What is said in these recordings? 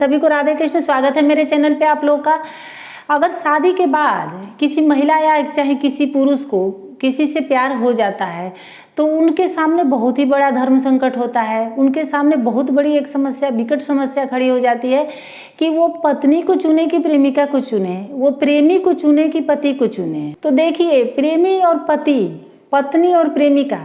सभी को राधे कृष्ण। स्वागत है मेरे चैनल पे आप लोग का। अगर शादी के बाद किसी महिला या चाहे किसी पुरुष को किसी से प्यार हो जाता है तो उनके सामने बहुत ही बड़ा धर्म संकट होता है। उनके सामने बहुत बड़ी एक समस्या, विकट समस्या खड़ी हो जाती है कि वो पत्नी को चुने कि प्रेमिका को चुने, वो प्रेमी को चुने कि पति को चुने। तो देखिए, प्रेमी और पति, पत्नी और प्रेमिका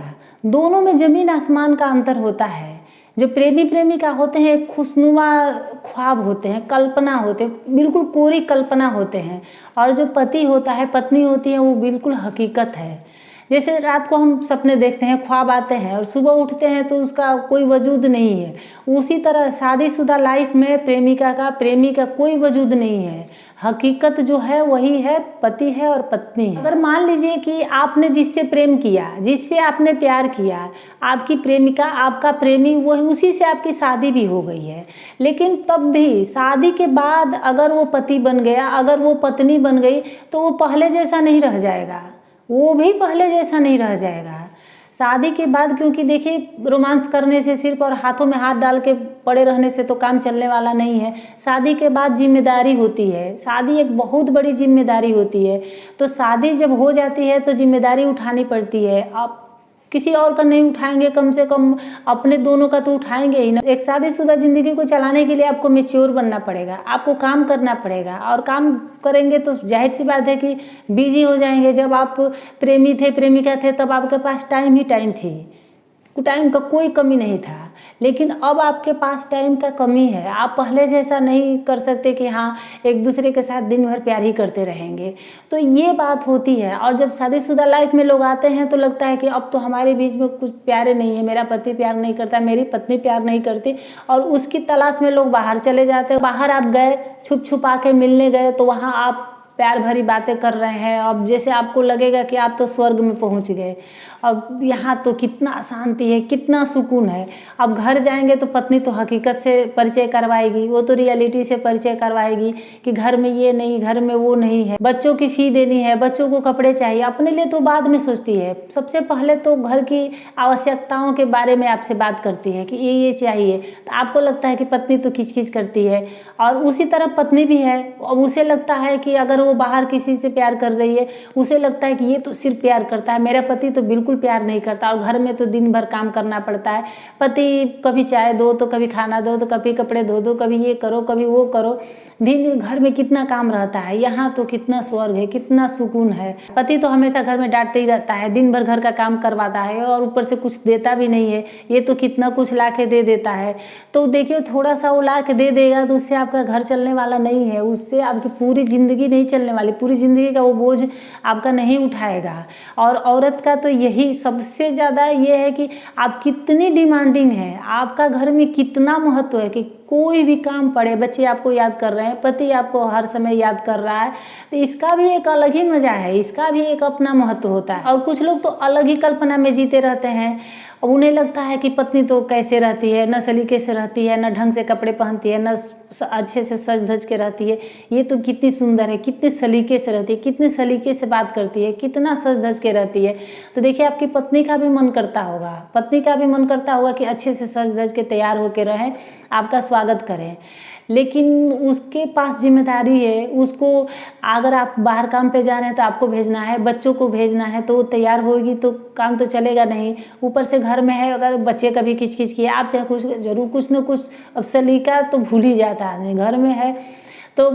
दोनों में जमीन आसमान का अंतर होता है। जो प्रेमी प्रेमिका होते हैं एक खुशनुमा ख्वाब होते हैं, कल्पना होते हैं, बिल्कुल कोरी कल्पना होते हैं। और जो पति होता है, पत्नी होती है, वो बिल्कुल हकीकत है। जैसे रात को हम सपने देखते हैं, ख्वाब आते हैं और सुबह उठते हैं तो उसका कोई वजूद नहीं है। उसी तरह शादीशुदा लाइफ में प्रेमिका का प्रेमी का कोई वजूद नहीं है। हकीकत जो है वही है, पति है और पत्नी है। अगर मान लीजिए कि आपने जिससे प्रेम किया, जिससे आपने प्यार किया, आपकी प्रेमिका, आपका प्रेमी, वही उसी से आपकी शादी भी हो गई है, लेकिन तब भी शादी के बाद अगर वो पति बन गया, अगर वो पत्नी बन गई, तो वो पहले जैसा नहीं रह जाएगा, वो भी पहले जैसा नहीं रह जाएगा शादी के बाद। क्योंकि देखिए, रोमांस करने से सिर्फ और हाथों में हाथ डाल के पड़े रहने से तो काम चलने वाला नहीं है। शादी के बाद जिम्मेदारी होती है, शादी एक बहुत बड़ी जिम्मेदारी होती है। तो शादी जब हो जाती है तो जिम्मेदारी उठानी पड़ती है। आप किसी और का नहीं उठाएंगे, कम से कम अपने दोनों का तो उठाएंगे ही ना। एक शादीशुदा ज़िंदगी को चलाने के लिए आपको मैच्योर बनना पड़ेगा, आपको काम करना पड़ेगा। और काम करेंगे तो जाहिर सी बात है कि बिजी हो जाएंगे। जब आप प्रेमी थे, प्रेमिका थे, तब आपके पास टाइम ही टाइम थी, टाइम का कोई कमी नहीं था। लेकिन अब आपके पास टाइम का कमी है। आप पहले जैसा नहीं कर सकते कि हाँ एक दूसरे के साथ दिन भर प्यार ही करते रहेंगे। तो ये बात होती है। और जब शादीशुदा लाइफ में लोग आते हैं तो लगता है कि अब तो हमारे बीच में कुछ प्यारे नहीं है, मेरा पति प्यार नहीं करता, मेरी पत्नी प्यार नहीं करती, और उसकी तलाश में लोग बाहर चले जाते हैं। बाहर आप गए, छुप छुपा के मिलने गए, तो वहाँ आप प्यार भरी बातें कर रहे हैं। अब जैसे आपको लगेगा कि आप तो स्वर्ग में पहुंच गए। अब यहाँ तो कितना शांति है, कितना सुकून है। अब घर जाएंगे तो पत्नी तो हकीकत से परिचय करवाएगी, वो तो रियलिटी से परिचय करवाएगी कि घर में ये नहीं, घर में वो नहीं है, बच्चों की फ़ी देनी है, बच्चों को कपड़े चाहिए। अपने लिए तो बाद में सोचती है, सबसे पहले तो घर की आवश्यकताओं के बारे में आपसे बात करती है कि ये चाहिए। तो आपको लगता है कि पत्नी तो खिचखिच करती है, और उसी तरह पत्नी भी है। अब उसे लगता है कि अगर वो बाहर किसी से प्यार कर रही है, उसे लगता है कि ये तो सिर्फ प्यार करता है, मेरा पति तो बिल्कुल प्यार नहीं करता। और घर में तो दिन भर काम करना पड़ता है। पति कभी चाय दो तो कभी खाना दो, तो कभी कपड़े धो दो, कभी ये करो कभी वो करो। दिन घर में कितना काम रहता है। यहाँ तो कितना स्वर्ग है, कितना सुकून है। पति तो हमेशा घर में डांटते ही रहता है, दिन भर घर का काम करवाता है और ऊपर से कुछ देता भी नहीं है। ये तो कितना कुछ ला के दे देता है। तो देखिए, थोड़ा सा वो ला के दे देगा तो उससे आपका घर चलने वाला नहीं है, उससे आपकी पूरी ज़िंदगी नहीं चलने वाली। पूरी ज़िंदगी का वो बोझ आपका नहीं उठाएगा। और औरत का तो यही सबसे ज़्यादा ये है कि आप कितनी डिमांडिंग है, आपका घर में कितना महत्व है कि कोई भी काम पड़े, बच्चे आपको याद कर रहे हैं, पति आपको हर समय याद कर रहा है, तो इसका भी एक अलग ही मज़ा है, इसका भी एक अपना महत्व होता है। और कुछ लोग तो अलग ही कल्पना में जीते रहते हैं। उन्हें लगता है कि पत्नी तो कैसे रहती है, न सलीके से रहती है, न ढंग से कपड़े पहनती है, न अच्छे से सज धज के रहती है, ये तो कितनी सुंदर है, कितने सलीके से रहती है, कितने सलीके से बात करती है, कितना सज धज के रहती है। तो देखिए, आपकी पत्नी का भी मन करता होगा, पत्नी का भी मन करता होगा कि अच्छे से सज धज के तैयार होकर रहें, आपका स्वागत करें। लेकिन उसके पास जिम्मेदारी है, उसको अगर आप बाहर काम पे जा रहे हैं तो आपको भेजना है, बच्चों को भेजना है, तो वो तैयार होगी तो काम तो चलेगा नहीं। ऊपर से घर में है, अगर बच्चे कभी किचकिच किए, आप चाहे कुछ जरूर कुछ न कुछ, अब सलीका तो भूल ही जाता है आदमी। घर में है तो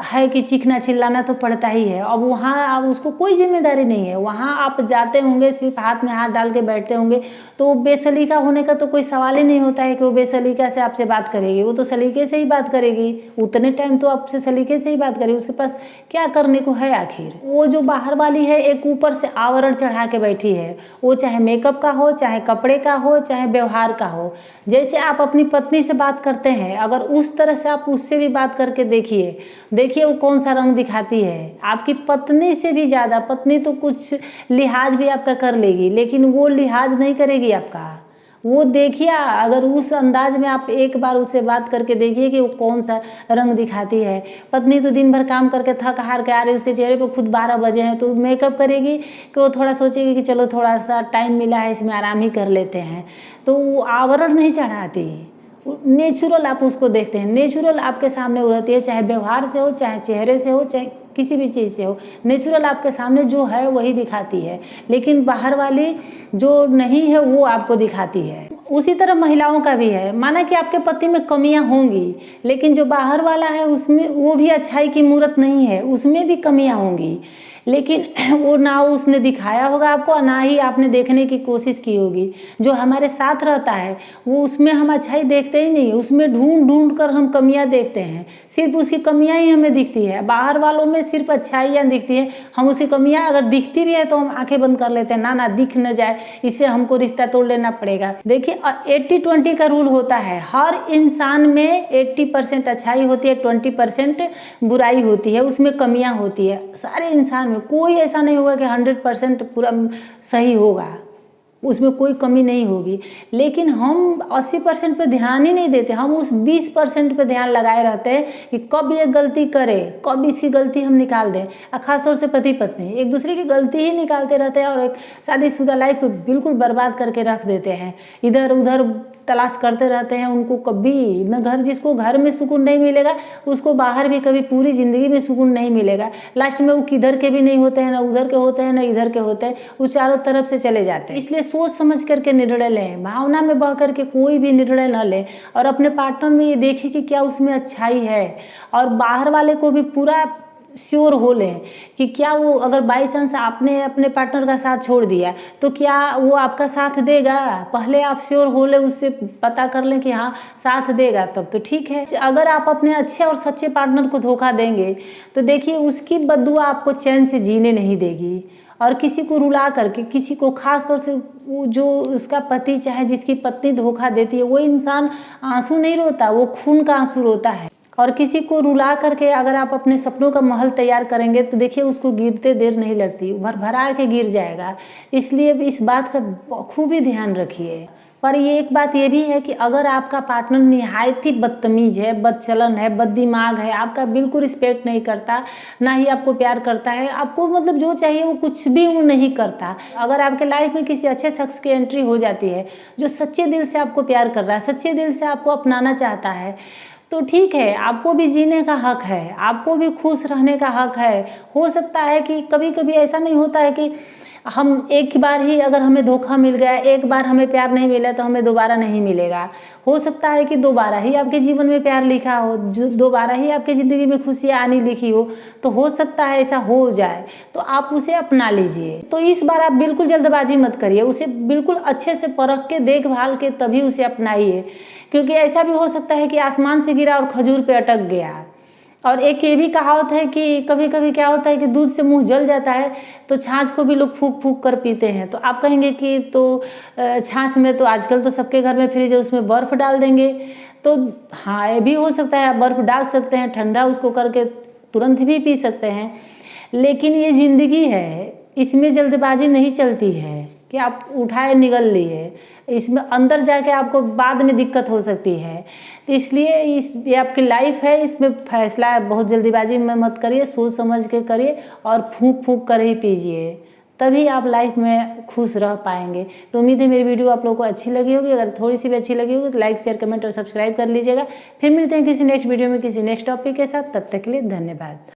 है कि चीखना चिल्लाना तो पड़ता ही है। अब वहाँ अब उसको कोई जिम्मेदारी नहीं है। वहाँ आप जाते होंगे, सिर्फ हाथ में हाथ डाल के बैठते होंगे, तो बेसलीका होने का तो कोई सवाल ही नहीं होता है कि वो बेसलीका से आपसे बात करेगी। वो तो सलीके से ही बात करेगी, उतने टाइम तो आपसे सलीके से ही बात करेगी। उसके पास क्या करने को है आखिर। वो जो बाहर वाली है, एक ऊपर से आवरण चढ़ा के बैठी है, वो चाहे मेकअप का हो, चाहे कपड़े का हो, चाहे व्यवहार का हो। जैसे आप अपनी पत्नी से बात करते हैं, अगर उस तरह से आप उससे भी बात करके देखिए वो कौन सा रंग दिखाती है। आपकी पत्नी से भी ज़्यादा, पत्नी तो कुछ लिहाज भी आपका कर लेगी, लेकिन वो लिहाज नहीं करेगी आपका। वो देखिए, अगर उस अंदाज में आप एक बार उससे बात करके देखिए कि वो कौन सा रंग दिखाती है। पत्नी तो दिन भर काम करके थक हार के आ रही है, उसके चेहरे पर खुद 12 बजे हैं, तो मेकअप करेगी कि वो थोड़ा सोचेगी कि चलो थोड़ा सा टाइम मिला है, इसमें आराम ही कर लेते हैं। तो वो आवरण नहीं चढ़ाती, नेचुरल आप उसको देखते हैं, नेचुरल आपके सामने वो रहती है, चाहे व्यवहार से हो, चाहे चेहरे से हो, चाहे किसी भी चीज़ से हो, नेचुरल आपके सामने जो है वही दिखाती है। लेकिन बाहर वाली जो नहीं है वो आपको दिखाती है। उसी तरह महिलाओं का भी है, माना कि आपके पति में कमियां होंगी, लेकिन जो बाहर वाला है उसमें वो भी अच्छाई की मूरत नहीं है, उसमें भी कमियां होंगी, लेकिन वो ना उसने दिखाया होगा आपको, ना ही आपने देखने की कोशिश की होगी। जो हमारे साथ रहता है वो उसमें हम अच्छाई देखते ही नहीं, उसमें ढूंढ ढूंढ कर हम कमियां देखते हैं, सिर्फ उसकी कमियां ही हमें दिखती है। बाहर वालों में सिर्फ अच्छाइयाँ दिखती है, हम उसकी कमियां अगर दिखती भी है तो हम आंखें बंद कर लेते हैं, ना दिख न जाए, इससे हमको रिश्ता तोड़ लेना पड़ेगा। देखिए 80-20 का रूल होता है, हर इंसान में 80% अच्छाई होती है, 20% बुराई होती है, उसमें कमियां होती है। सारे इंसान में कोई ऐसा नहीं होगा कि 100% पूरा सही होगा, उसमें कोई कमी नहीं होगी। लेकिन हम 80% पे ध्यान ही नहीं देते, हम उस 20% पे ध्यान लगाए रहते हैं कि कब ये गलती करे, कब इसकी गलती हम निकाल दें। खासतौर से पति पत्नी एक दूसरे की गलती ही निकालते रहते हैं और एक शादीशुदा लाइफ को बिल्कुल बर्बाद करके रख देते हैं, इधर उधर तलाश करते रहते हैं। उनको कभी न घर, जिसको घर में सुकून नहीं मिलेगा उसको बाहर भी कभी पूरी ज़िंदगी में सुकून नहीं मिलेगा। लास्ट में वो किधर के भी नहीं होते हैं, ना उधर के होते हैं, ना इधर के होते हैं, वो चारों तरफ से चले जाते हैं। इसलिए सोच समझ करके निर्णय लें, भावना में बह करके कोई भी निर्णय न लें, और अपने पार्टनर में ये देखें कि क्या उसमें अच्छाई है, और बाहर वाले को भी पूरा श्योर हो लें कि क्या वो, अगर बाई चांस आपने अपने पार्टनर का साथ छोड़ दिया तो क्या वो आपका साथ देगा। पहले आप श्योर हो लें, उससे पता कर लें कि हाँ साथ देगा, तब तो ठीक है। अगर आप अपने अच्छे और सच्चे पार्टनर को धोखा देंगे तो देखिए उसकी बददुआ आपको चैन से जीने नहीं देगी। और किसी को रुला करके, किसी को खास तौर से जो उसका पति चाहे जिसकी पत्नी धोखा देती है, वो इंसान आंसू नहीं रोता, वो खून का आंसू रोता है। और किसी को रुला करके अगर आप अपने सपनों का महल तैयार करेंगे तो देखिए उसको गिरते देर नहीं लगती, भरभरा के गिर जाएगा। इसलिए इस बात का खूबी ध्यान रखिए। पर ये एक बात ये भी है कि अगर आपका पार्टनर निहायत ही बदतमीज है, बदचलन है, बददिमाग है, आपका बिल्कुल रिस्पेक्ट नहीं करता, ना ही आपको प्यार करता है, आपको मतलब जो चाहिए वो कुछ भी वो नहीं करता, अगर आपके लाइफ में किसी अच्छे शख्स की एंट्री हो जाती है जो सच्चे दिल से आपको प्यार कर रहा है, सच्चे दिल से आपको अपनाना चाहता है, तो ठीक है, आपको भी जीने का हक है, आपको भी खुश रहने का हक है। हो सकता है कि कभी कभी ऐसा नहीं होता है कि हम एक बार ही अगर हमें धोखा मिल गया, एक बार हमें प्यार नहीं मिला तो हमें दोबारा नहीं मिलेगा। हो सकता है कि दोबारा ही आपके जीवन में प्यार लिखा हो, दोबारा ही आपकी ज़िंदगी में खुशियाँ आनी लिखी हो, तो हो सकता है ऐसा हो जाए, तो आप उसे अपना लीजिए। तो इस बार आप बिल्कुल जल्दबाजी मत करिए, उसे बिल्कुल अच्छे से परख के देखभाल के तभी उसे अपनाइए, क्योंकि ऐसा भी हो सकता है कि आसमान से गिरा और खजूर पे अटक गया। और एक ये भी कहावत है कि कभी कभी क्या होता है कि दूध से मुंह जल जाता है तो छाछ को भी लोग फूंक फूंक कर पीते हैं। तो आप कहेंगे कि तो छाछ में तो आजकल तो सबके घर में फ्रिज है, उसमें बर्फ़ डाल देंगे, तो हाँ ये भी हो सकता है, आप बर्फ़ डाल सकते हैं, ठंडा उसको करके तुरंत भी पी सकते हैं। लेकिन ये ज़िंदगी है, इसमें जल्दबाजी नहीं चलती है कि आप उठाए निगल लिए, इसमें अंदर जाके आपको बाद में दिक्कत हो सकती है। तो इसलिए ये आपकी लाइफ है, इसमें फैसला बहुत जल्दीबाजी में मत करिए, सोच समझ के करिए और फूंक फूंक कर ही पीजिए, तभी आप लाइफ में खुश रह पाएंगे। तो उम्मीद है मेरी वीडियो आप लोगों को अच्छी लगी होगी। अगर थोड़ी सी भी अच्छी लगी होगी तो लाइक शेयर कमेंट और सब्सक्राइब कर लीजिएगा। फिर मिलते हैं किसी नेक्स्ट वीडियो में किसी नेक्स्ट टॉपिक के साथ, तब तक के लिए धन्यवाद।